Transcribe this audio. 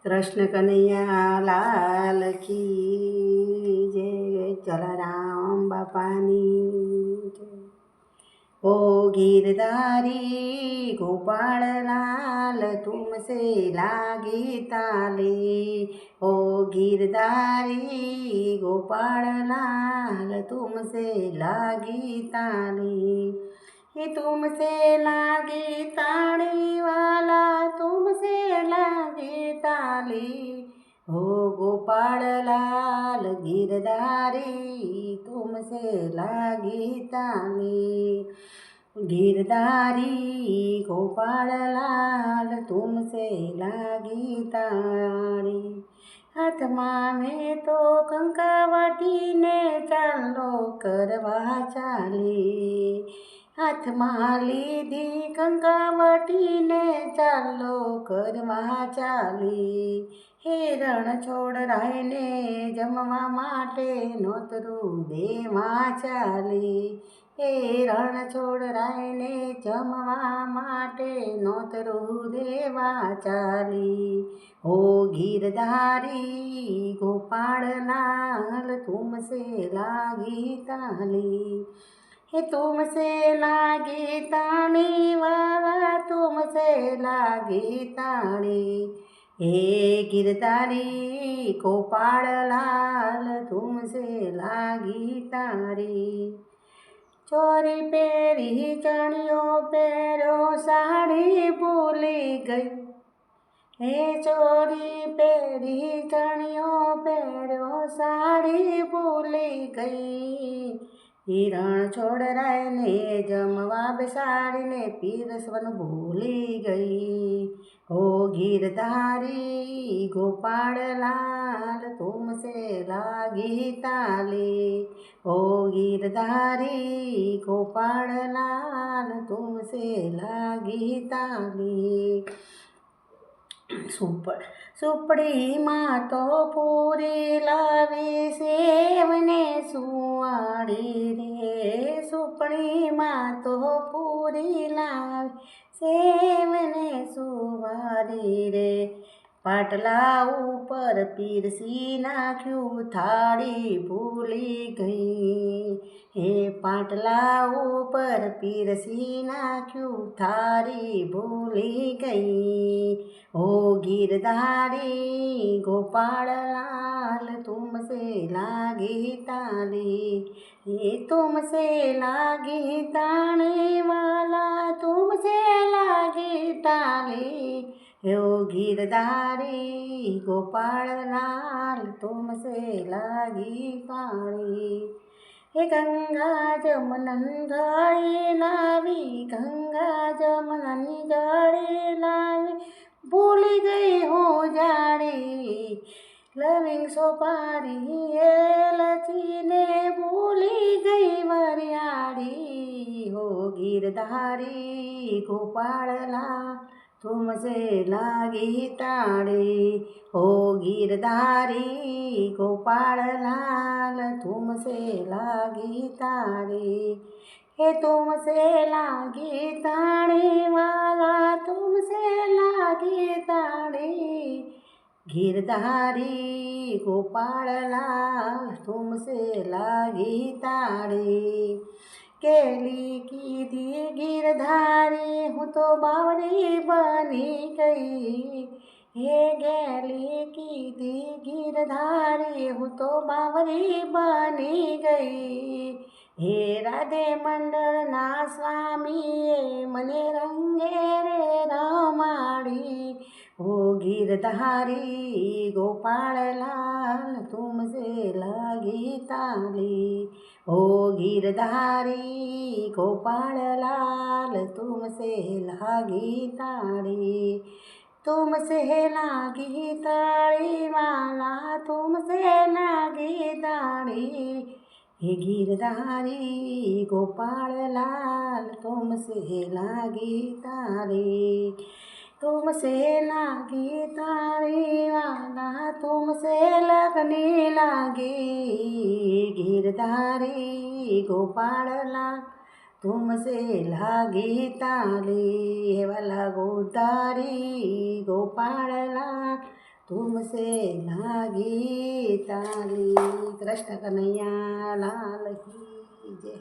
कृष्ण कन्हैया लाल की जय। जलाराम बापानी जय। ओ गिरधारी गोपाल लाल तुमसे लागी ताले। ओ गिरधारी गोपाल लाल तुमसे लागी ताले। ये तुमसे लागी ताड़ी वाला तुमसे लागी ताली। हो गोपाल लाल गिरधारी तुमसे लागी ताली। गिरधारी गोपाल लाल तुमसे लागी ताड़ी। हाथमा में तो कंकावटी ने चालो करवा चाली। हाथમાં લીધી કંકાવટીને ચાલો કરવા ચાલી। હેરણ છોડરાયને જમવા માટે નોતરું દેવા ચાલી। હેરણ છોડરાયને જમવા માટે નોતરું દેવા ચાલી। ઓ गिरधारी गोपाल लाल तुमसे लागी ताली। हे तुमसे लागी ताणी वाला तुमसे लागी ताणी। हे गिरधारी गोपाल लाल तुमसे लागी तारी। चोरी पेरी चणियों पेरो साड़ी भूली गई। हे चोरी पेरी चणियों पेरो साड़ी भूली गई। હિરણ છોડરાયને જમવા બેસાડીને પીરસવાનું ભૂલી ગઈ। હો गिरधारी गोपाल लाल तुमसे लागी ताली। ओ गिरधारी गोपाल लाल तुमसे लागी ताली। સુપડીમાં તો પૂરી લાવી સેવને સુવાડી રે। સુપડીમાં તો પૂરી લાવી સેવને સુવાડી રે। પાટલા ઉપર પીરસી નાખ્યું થાળી ભૂલી ગઈ। હે પાટલા ઉપર પીરસી નાખ્યું થાળી ભૂલી ગઈ। ओ गिरधारी गोपाल लाल तुमसे लागी ताली। ये तुमसे लागी ताने वाला तुमसे लागी ताली। ओ गिरधारी गोपाल लाल तुमसे लागी ताली। हे गंगा जमुनन गाड़ी लावी गंगा जमुनन गाड़ी लावी भूल गई हूँ जाड़ी। लविंग सोपारी एलची ने भूली गई वरियाड़ी। हो गिरधारी गोपाल लाल तुमसे लागी ताड़ी। हो गिरधारी गोपाल लाल तुमसे लागी ताड़ी। हे तुमसे लागी ताड़ी वाला तुमसे लागी ताड़ी। गिरधारी गोपाल लाल तुमसे लागी ताड़ी। केली की दी गिरधारी हूँ तो बावरी बनी गई। हे गेली की दी गिरधारी हूँ तो बावरी बनी गई। हे राधे मंडळना स्वामीए मने रंगे रे रामाड़ी। ओ गिरधारी गोपाल लाल तुमसे लागी ताली। ओ गिरधारी गोपाल लाल तुमसे लागी ताड़ी। तुमसे लागी ताड़ी वाला तुमसे लागी ताड़ी। हे गिरधारी गोपाल लाल तुमसे लागी ताड़ी। तुमसे लागी ताड़ी वाला तुमसे लगने लागी। गिरधारी गोपाल लाल तुमसे लागी ताली। हे वाला गोधारी गोपाल लाल तुमसे लागी ताली. कृष्ण कन्हैया लाल की जय.